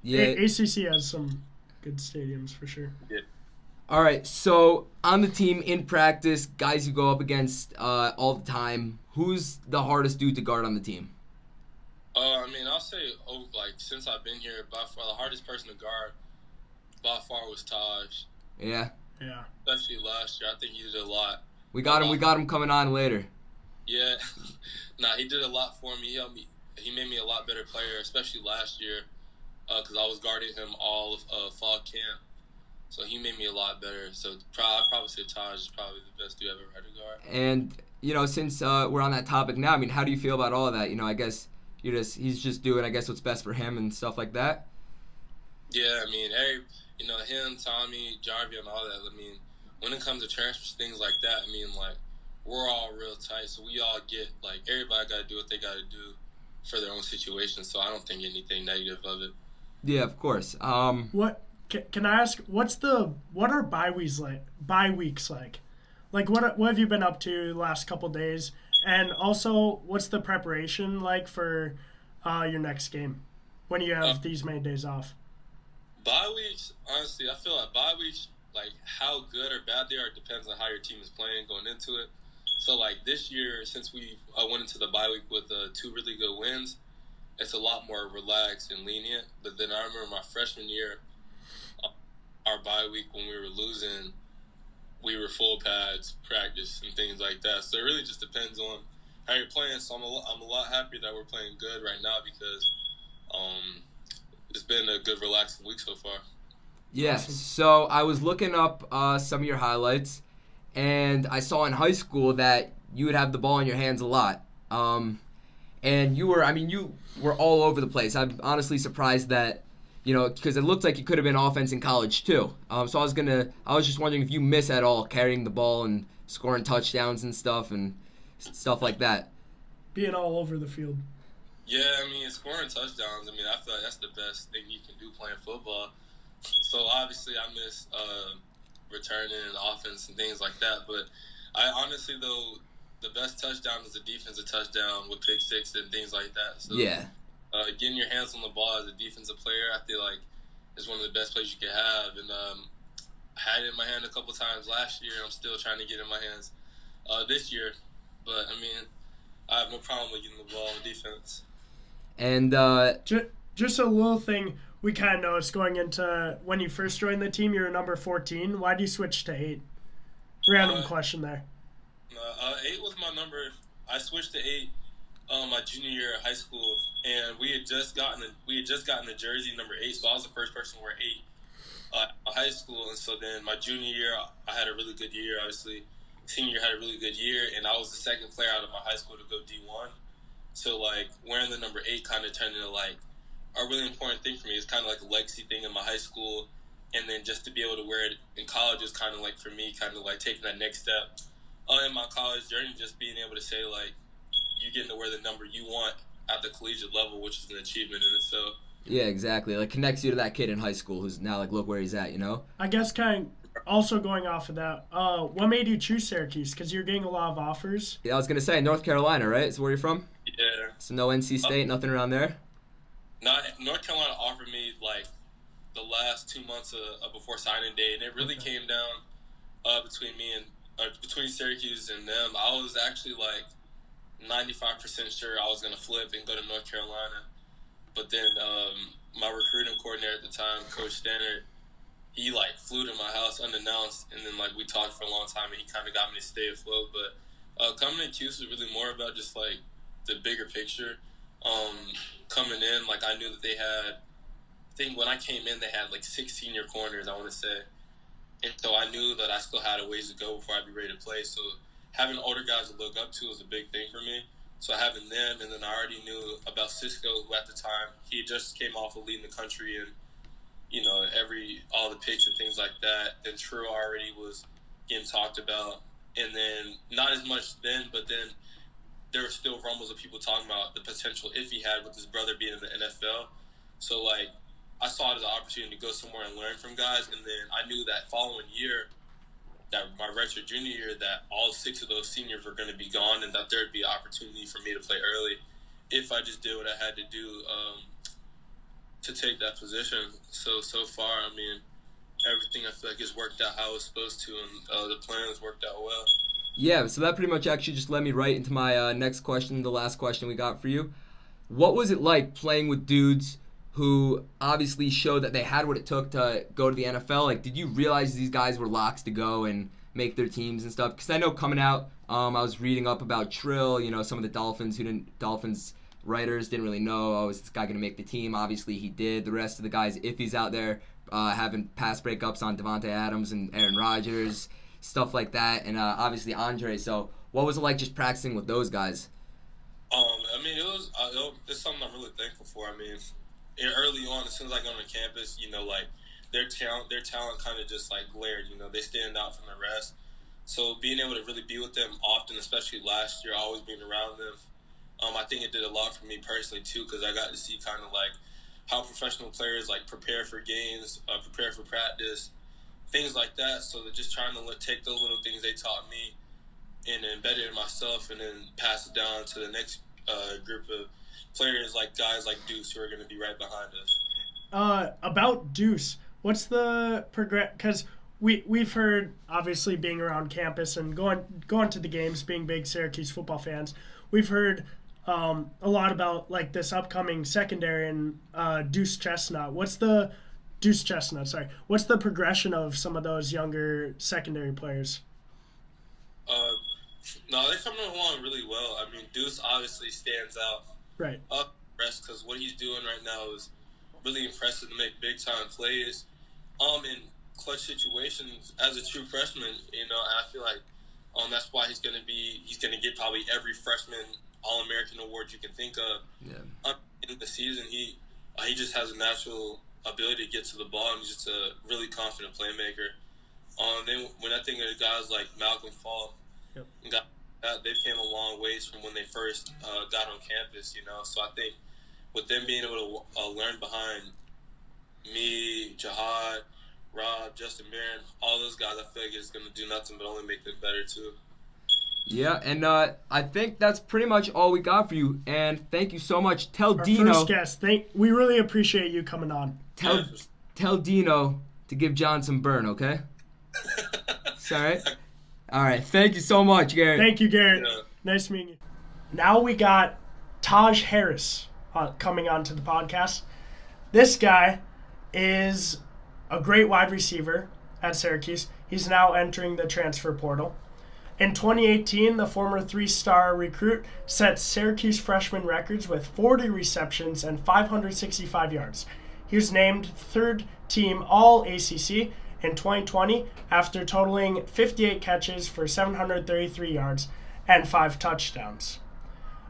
S1: Yeah.
S2: ACC has some good stadiums for sure.
S3: Yeah.
S1: All right, so on the team, in practice, guys you go up against all the time, who's the hardest dude to guard on the team?
S3: I mean, I'll say, since I've been here, by far the hardest person to guard by far was Taj.
S1: Yeah.
S2: Yeah.
S3: Especially last year. I think he did a lot.
S1: We got him coming on later.
S3: Yeah. He did a lot for me. He helped me. He made me a lot better player, especially last year, because I was guarding him all of fall camp. So he made me a lot better. So I'd probably say Taj is probably the best dude I've ever had to guard.
S1: And, since we're on that topic now, I mean, how do you feel about all of that? I guess he's just doing, I guess, what's best for him and stuff like that?
S3: Yeah, I mean, him, Tommy, Jarvie, and all that, I mean, when it comes to transfers, things like that, I mean, like, we're all real tight, so we all get, like, everybody got to do what they got to do for their own situation, so I don't think anything negative of it.
S1: Yeah, of course.
S2: What can I ask? What are bye weeks like? Like, what have you been up to the last couple days? And also, what's the preparation like for your next game when you have these many days off?
S3: Bye weeks, honestly, I feel like bye weeks, like how good or bad they are, depends on how your team is playing going into it. So, like this year, since we went into the bye week with 2 really good wins, it's a lot more relaxed and lenient. But then I remember my freshman year, our bye week when we were losing, we were full pads, practice, and things like that. So it really just depends on how you're playing. So I'm a lot happier that we're playing good right now because it's been a good, relaxing week so far.
S1: Yeah, so I was looking up some of your highlights, and I saw in high school that you would have the ball in your hands a lot. And you were all over the place. I'm honestly surprised that, because it looked like you could have been offense in college too. So I was just wondering if you miss at all carrying the ball and scoring touchdowns and stuff like that.
S2: Being all over the field.
S3: Yeah, I mean, scoring touchdowns, I feel like that's the best thing you can do playing football. So obviously I miss returning offense and things like that. But I honestly, though, the best touchdown is a defensive touchdown with pick six and things like that. So
S1: yeah.
S3: Getting your hands on the ball as a defensive player, I feel like is one of the best plays you can have. And I had it in my hand a couple times last year. I'm still trying to get it in my hands this year. But, I have no problem with getting the ball on defense.
S1: And
S2: just a little thing we kind of noticed going into when you first joined the team, you were number 14. Why did you switch to 8? Random question there.
S3: 8 was my number. I switched to 8 my junior year of high school, and we had just gotten the jersey number 8, so I was the first person to wear 8 high school. And so then my junior year, I had a really good year, obviously. Senior year had a really good year, and I was the second player out of my high school to go D1. So, like, wearing the number 8 kind of turned into, like, a really important thing for me. It's kind of like a legacy thing in my high school. And then just to be able to wear it in college is kind of like, for me, kind of like taking that next step in my college journey, just being able to say, like, you getting to wear the number you want at the collegiate level, which is an achievement in itself.
S1: Yeah, exactly. Like, connects you to that kid in high school who's now, like, look where he's at,
S2: I guess kind of also going off of that, what made you choose Syracuse? Because you're getting a lot of offers.
S1: Yeah, I was going to say, North Carolina, right? Is where you're from?
S3: Yeah.
S1: So no NC State, nothing around there?
S3: North Carolina offered me, like, the last 2 months before signing day, and it really came down between Syracuse and them. I was actually, like, 95% sure I was going to flip and go to North Carolina. But then my recruiting coordinator at the time, Coach Stannard, he, like, flew to my house unannounced, and then, like, we talked for a long time, and he kind of got me to stay afloat. But Coming to Cuse was really more about just like the bigger picture. Coming in, like I knew that they had. I think when I came in, they had like 6 senior corners, I want to say, and so I knew that I still had a ways to go before I'd be ready to play. So having older guys to look up to was a big thing for me. So having them, and then I already knew about Cisco, who at the time he just came off of leading the country and all the picks and things like that. Then True already was getting talked about, and then not as much then, but then there were still rumbles of people talking about the potential if he had with his brother being in the NFL. So like I saw it as an opportunity to go somewhere and learn from guys, and then I knew that following year, that my redshirt junior year, that all 6 of those seniors were going to be gone, and that there'd be an opportunity for me to play early if I just did what I had to do to take that position. So far, I mean, everything I feel like has worked out how it was supposed to, and the plans worked out well.
S1: Yeah, so that pretty much actually just led me right into my next question, the last question we got for you. What was it like playing with dudes who obviously showed that they had what it took to go to the NFL? Like, did you realize these guys were locks to go and make their teams and stuff? Because I know coming out, I was reading up about Trill, some of the Dolphins writers didn't really know, is this guy going to make the team? Obviously he did. The rest of the guys, if he's out there, having pass breakups on Devontae Adams and Aaron Rodgers, stuff like that, and obviously Andre. So what was it like just practicing with those guys?
S3: I mean, it's something I'm really thankful for. I mean, early on, as soon as I got on campus, like their talent kind of just like glared. They stand out from the rest. So being able to really be with them often, especially last year, always being around them, I think it did a lot for me personally too, because I got to see kind of like how professional players like prepare for games, prepare for practice, things like that. So they're just trying to take those little things they taught me and embed it in myself, and then pass it down to the next group of players, like guys like Deuce, who are going to be right behind us.
S2: About Deuce, what's the progress? Because we've heard, obviously being around campus and going to the games, being big Syracuse football fans, we've heard a lot about like this upcoming secondary and Deuce Chestnut. What's the progression of some of those younger secondary players?
S3: No, they're coming along really well. I mean, Deuce obviously stands out.
S2: Right.
S3: Because what he's doing right now is really impressive to make big time plays. In clutch situations as a true freshman, and I feel like that's why he's gonna get probably every freshman All-American award you can think of.
S1: Yeah.
S3: In the season, he just has a natural ability to get to the ball, and he's just a really confident playmaker. Then when I think of guys like Malcolm Fall,
S2: yep.
S3: They've came a long ways from when they first got on campus, So I think with them being able to learn behind me, Jihad, Rob, Justin Barron, all those guys, I feel like it's going to do nothing but only make them better too.
S1: Yeah, and I think that's pretty much all we got for you. And thank you so much. Tell
S2: Our
S1: Dino.
S2: First guest. We really appreciate you coming on.
S1: Tell Dino to give John some burn, okay? It's all right. All right. Thank you so much, Garrett.
S2: Thank you, Garrett.
S3: Yeah.
S2: Nice meeting you. Now we got Taj Harris coming onto the podcast. This guy is a great wide receiver at Syracuse. He's now entering the transfer portal. In 2018, the former 3-star recruit set Syracuse freshman records with 40 receptions and 565 yards. He was named third team All-ACC in 2020 after totaling 58 catches for 733 yards and 5 touchdowns.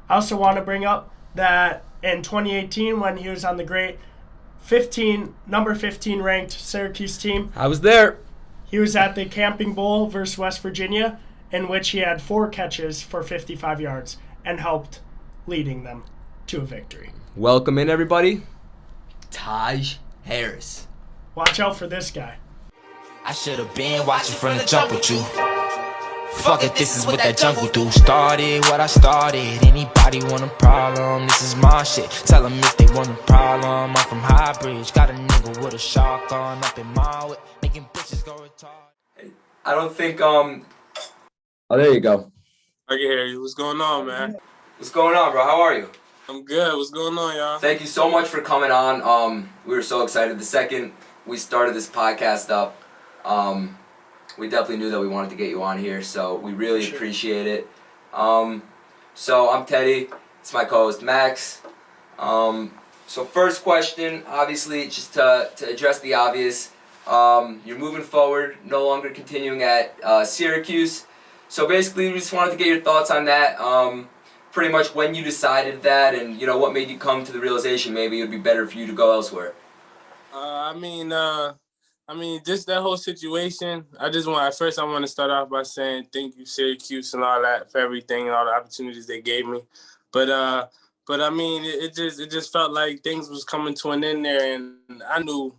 S2: I also want to bring up that in 2018, when he was on the great number 15 ranked Syracuse team,
S1: I was there.
S2: He was at the Camping Bowl versus West Virginia, in which he had 4 catches for 55 yards and helped leading them to a victory.
S1: Welcome in, everybody. Taj Harris.
S2: Watch out for this guy.
S4: I should have been watching from the jump with you. Fuck it, this is what that jungle do. Started what I started. Anybody want a problem? This is my shit. Tell them if they want a problem. I'm from High Bridge. Got a nigga with a shotgun up in my way. Making bitches go retarded.
S1: I don't think, Oh, there you go.
S5: I can hear you. What's going on, man?
S1: What's going on, bro? How are you?
S5: I'm good. What's going on, y'all?
S1: Thank you so much for coming on. We were so excited. The second we started this podcast up, we definitely knew that we wanted to get you on here, so we really appreciate it. So I'm Teddy. It's my co-host Max. So first question, obviously, just to address the obvious, you're moving forward, no longer continuing at Syracuse. So basically, we just wanted to get your thoughts on that. Pretty much when you decided that, and what made you come to the realization maybe it would be better for you to go elsewhere.
S5: Just that whole situation. I want to start off by saying thank you, Syracuse, and all that for everything and all the opportunities they gave me. But it just felt like things was coming to an end there, and I knew,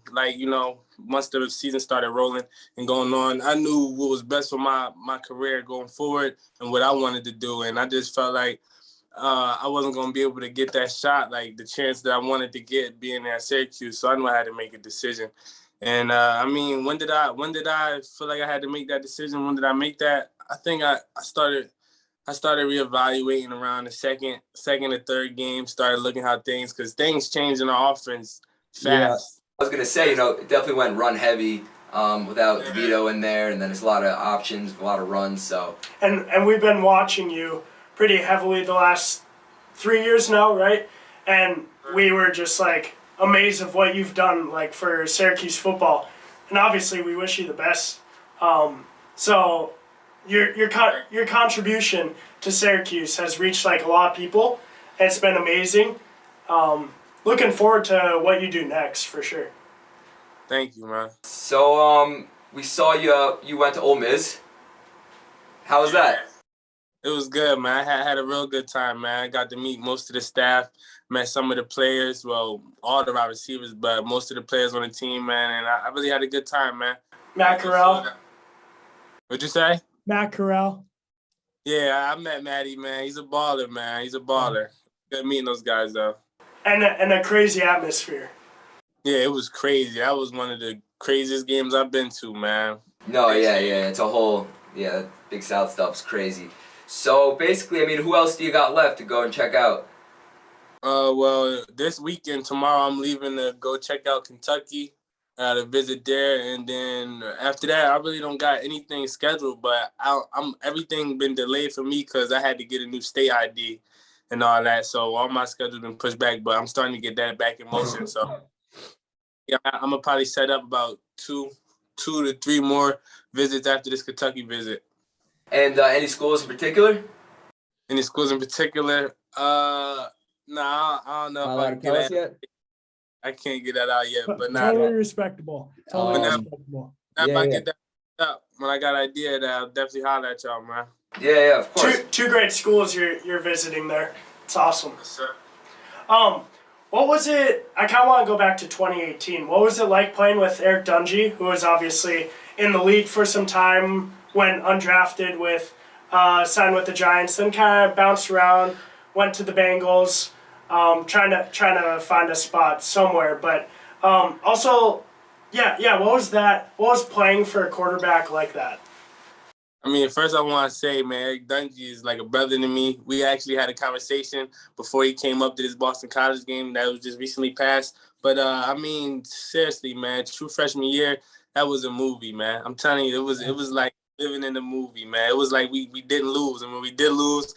S5: once the season started rolling and going on, I knew what was best for my career going forward and what I wanted to do, and I just felt like I wasn't going to be able to get that shot, like the chance that I wanted to get being at Syracuse. So I knew I had to make a decision. And when did I feel like I had to make that decision? When did I make that? I think I started reevaluating around the second or third game, started looking how because things changed in our offense fast.
S1: Yeah. I was going to say, it definitely went run heavy without DeVito in there, and then there's a lot of options, a lot of runs. So
S2: And we've been watching you pretty heavily the last 3 years now, right? And we were just amazed of what you've done for Syracuse football, and obviously we wish you the best. So your contribution to Syracuse has reached a lot of people, and it's been amazing. Looking forward to what you do next for sure.
S5: Thank you, man.
S1: So we saw you went to Ole Miss. How was that?
S5: It was good, man. I had a real good time, man. I got to meet most of the staff, met some of the players, well, all the wide receivers, but most of the players on the team, man, and I really had a good time, man.
S2: Matt Corral.
S5: What'd you say?
S2: Matt Corral.
S5: Yeah, I met Matty, man. He's a baller, man. He's a baller. Good meeting those guys, though.
S2: And a crazy atmosphere.
S5: Yeah, it was crazy. That was one of the craziest games I've been to, man.
S1: No, yeah. It's a whole, Big South stuff's crazy. So basically, who else do you got left to go and check out?
S5: Well, this weekend, tomorrow, I'm leaving to go check out Kentucky, to visit there, and then after that, I really don't got anything scheduled. But everything been delayed for me because I had to get a new state ID and all that. So all my schedule's been pushed back, but I'm starting to get that back in motion. So yeah, I'm gonna probably set up about two to three more visits after this Kentucky visit.
S1: And any schools in particular?
S5: Any schools in particular? I don't know if I can get that. I can't get that out yet, but
S2: totally respectable. Respectable.
S5: If I get that up, when I got an idea, that I'll definitely holler at y'all, man.
S1: Yeah, of course.
S2: Two great schools you're visiting there. It's awesome.
S5: Yes, sir.
S2: What was it? I kind of want to go back to 2018. What was it like playing with Eric Dungy, who was obviously in the league for some time, went undrafted signed with the Giants, then kind of bounced around, went to the Bengals, trying to find a spot somewhere. But also, what was that? What was playing for a quarterback like that?
S5: First I want to say, man, Eric Dungy is like a brother to me. We actually had a conversation before he came up to this Boston College game that was just recently passed. But, seriously, man, true freshman year, that was a movie, man. I'm telling you, it was like living in a movie, man. It was like we didn't lose. And when we did lose,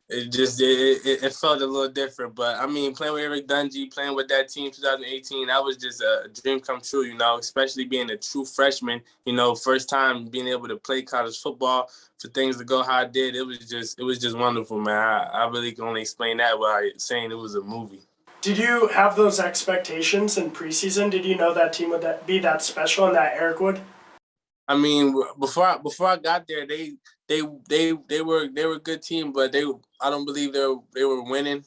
S5: it felt a little different. But, playing with Eric Dungy, playing with that team 2018, that was just a dream come true, especially being a true freshman, first time being able to play college football, for things to go how it did. It was just wonderful, man. I really can only explain that by saying it was a movie.
S2: Did you have those expectations in preseason? Did you know that team would be that special and that Eric would?
S5: Before I got there, they were a good team, but I don't believe they were winning.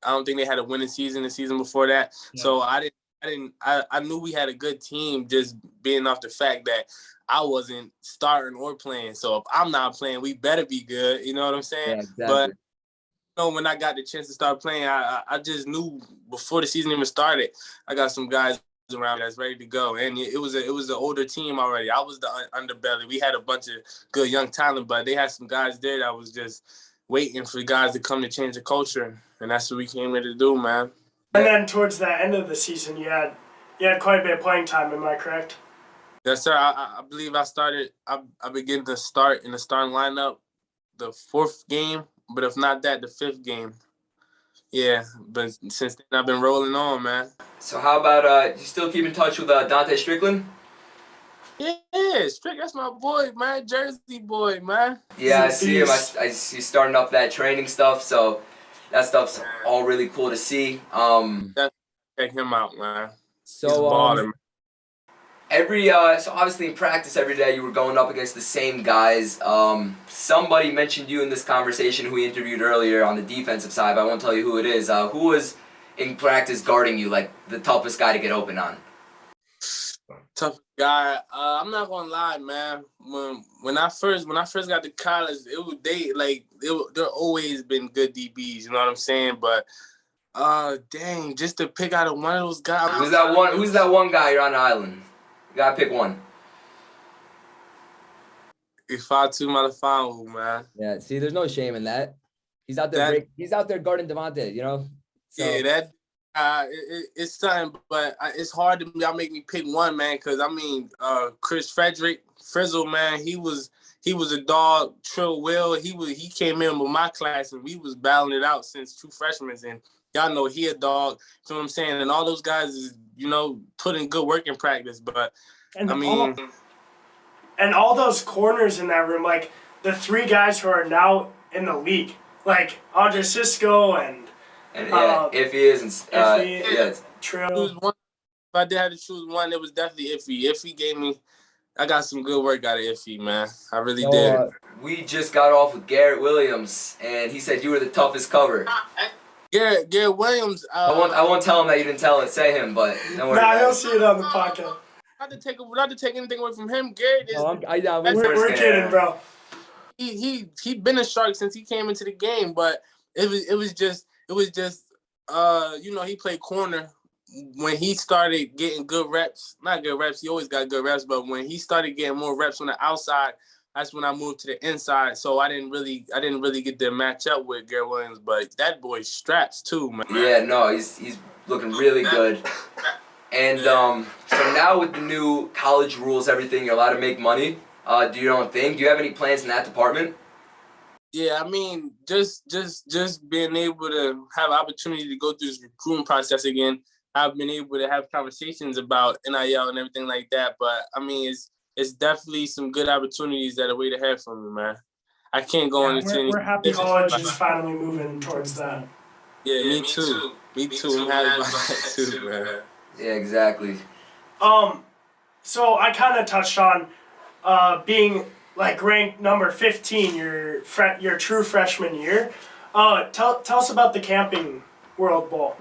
S5: I don't think they had a winning season the season before that. Yeah. So I knew we had a good team, just being off the fact that I wasn't starting or playing. So if I'm not playing, we better be good. You know what I'm saying?
S1: Yeah, exactly.
S5: But when I got the chance to start playing, I just knew before the season even started, I got some guys around that's ready to go, and it was an older team already. I was the underbelly. We had a bunch of good young talent, but they had some guys there that was just waiting for guys to come to change the culture, and that's what we came here to do, man.
S2: And then towards the end of the season, you had quite a bit of playing time. Am I correct?
S5: Yes, sir. I believe I began to start in the starting lineup the fourth game, but if not that, the fifth game. Yeah, but since then I've been rolling on, man.
S1: So how about you still keep in touch with Dante Strickland?
S5: Yeah, Strick, that's my boy, man. Jersey boy, man.
S1: Yeah, I see him. I see you starting up that training stuff, so that stuff's all really cool to see.
S5: Check him out, man.
S1: So
S5: He's a baller, man.
S1: So obviously in practice every day you were going up against the same guys. Somebody mentioned you in this conversation who we interviewed earlier on the defensive side, but I won't tell you who it is. Who was in practice guarding you, like the toughest guy to get open on?
S5: Tough guy. I'm not gonna lie, man. When I first got to college, there always been good DBs. You know what I'm saying? But dang, just to pick out one of those guys.
S1: Who's that one guy you're on the island? You gotta pick one.
S5: If I too Malafanu, man.
S1: Yeah, see, there's no shame in that. He's out there. He's out there guarding Devontae. You know. So.
S5: Yeah, that. It's something, but it's hard to y'all make me pick one, man. Cause I mean, Chris Frederick, Frizzle, man, he was a dog. Trill Will, he came in with my class and we was battling it out since true freshmen, and y'all know he a dog. You know what I'm saying? And all those guys is putting good work in practice. But
S2: and
S5: I mean,
S2: all those corners in that room, like the three guys who are now in the league, like Andre Cisco and
S1: Iffy is,
S2: it's Trill.
S5: If I did have to choose one, it was definitely Iffy. Iffy gave me, I got some good work out of Iffy, man. I really did.
S1: We just got off with Garrett Williams, and he said you were the toughest cover.
S5: Garrett Williams.
S1: I won't tell him that you didn't tell it. Say him, but don't worry.
S2: Nah, he'll see it on the podcast.
S5: Not to take anything away from him. Garrett is.
S2: We're kidding, bro.
S5: He been a Shark since he came into the game, but it was just he played corner. When he started getting not good reps, he always got good reps, but when he started getting more reps on the outside, that's when I moved to the inside. So I didn't really get to match up with Garrett Williams, but that boy straps too, man.
S1: Yeah, no, he's looking really good. And so now with the new college rules, everything, you're allowed to make money, do your own thing. Do you have any plans in that department?
S5: Yeah, I mean, just being able to have opportunity to go through this recruiting process again. I've been able to have conversations about NIL and everything like that. But I mean, it's definitely some good opportunities that are waiting ahead for me, man. I can't go into any.
S2: We're happy college is finally moving towards that.
S5: Yeah, me too. Me too. I'm happy about that too, man.
S1: Yeah, exactly.
S2: So I kind of touched on being like ranked number 15 your true freshman year. Tell us about the Camping World Bowl.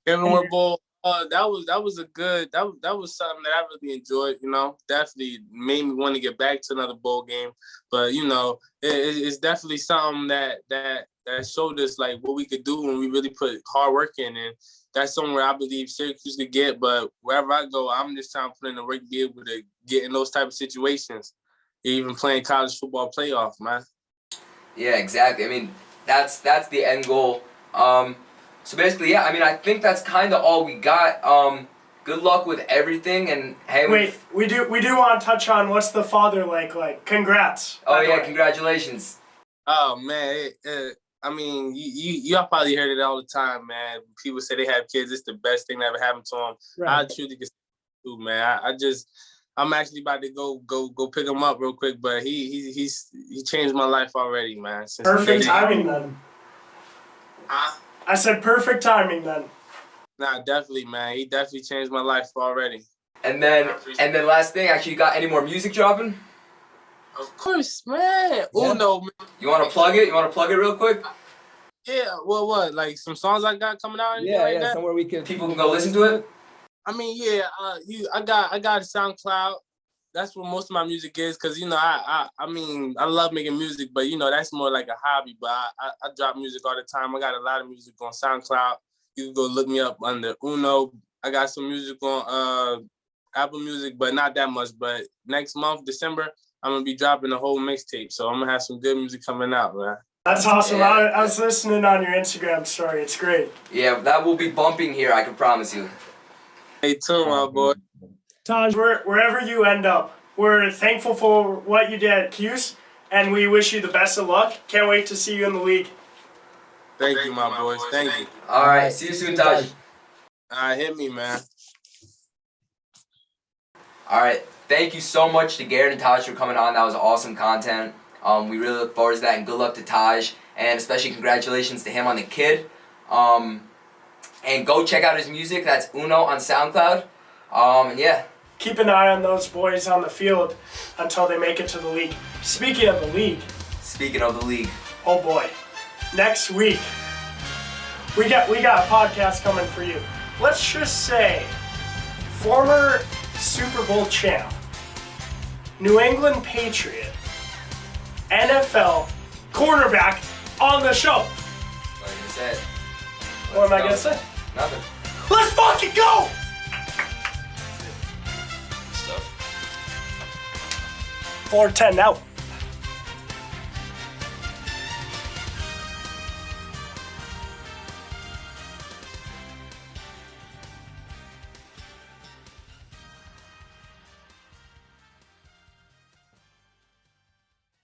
S5: Camping World Bowl. That was that was something that I really enjoyed. Definitely made me want to get back to another bowl game. But it's definitely something that showed us like what we could do when we really put hard work in, and that's somewhere I believe Syracuse could get. But wherever I go, I'm just trying to put in the work to be able to get in those type of situations. Even playing college football playoff, man. Yeah,
S1: exactly. I mean, that's the end goal. So basically, yeah. I mean, I think that's kind of all we got. Good luck with everything, and hey.
S2: Wait, we do want to touch on what's the father like? Like, congrats.
S1: Oh yeah, congratulations.
S5: Oh man, I mean, y'all probably heard it all the time, man. People say they have kids. It's the best thing that ever happened to them. Right. I truly can say, man. I'm actually about to go pick him up real quick, but he changed my life already, man.
S2: Perfect timing then. I said perfect timing then.
S5: Nah, definitely, man. He definitely changed my life already.
S1: And then last thing, actually, you got any more music dropping?
S5: Of course, man. Yeah. Uno, man.
S1: You want to plug it? You want to plug it real quick?
S5: Yeah. Well, what? Like some songs I got coming out?
S1: Yeah,
S5: that?
S1: Somewhere people can go listen to it.
S5: I mean, yeah. I got a SoundCloud. That's where most of my music is, cause I mean, I love making music, but that's more like a hobby. But I drop music all the time. I got a lot of music on SoundCloud. You can go look me up under Uno. I got some music on Apple Music, but not that much. But next month, December, I'm gonna be dropping a whole mixtape. So I'm gonna have some good music coming out, man.
S2: That's awesome. Yeah. I was listening on your Instagram story. It's great.
S1: Yeah, that will be bumping here. I can promise you.
S5: Hey, too, my boy.
S2: Taj, wherever you end up, we're thankful for what you did at Cuse, and we wish you the best of luck. Can't wait to see you in the league.
S5: Thank you, my boys. Thank you.
S1: All right, see you soon, Taj.
S5: Hit me, man.
S1: All right, thank you so much to Garrett and Taj for coming on. That was awesome content. We really look forward to that, and good luck to Taj, and especially congratulations to him on the kid. And go check out his music. That's Uno on SoundCloud. And yeah.
S2: Keep an eye on those boys on the field until they make it to the league. Speaking of the league. Oh boy. Next week, we got a podcast coming for you. Let's just say, former Super Bowl champ, New England Patriot, NFL cornerback on the show.
S1: What are you gonna say?
S2: What am I gonna say?
S1: Nothing.
S2: Let's fucking go!
S1: Stuff.
S2: 410 out.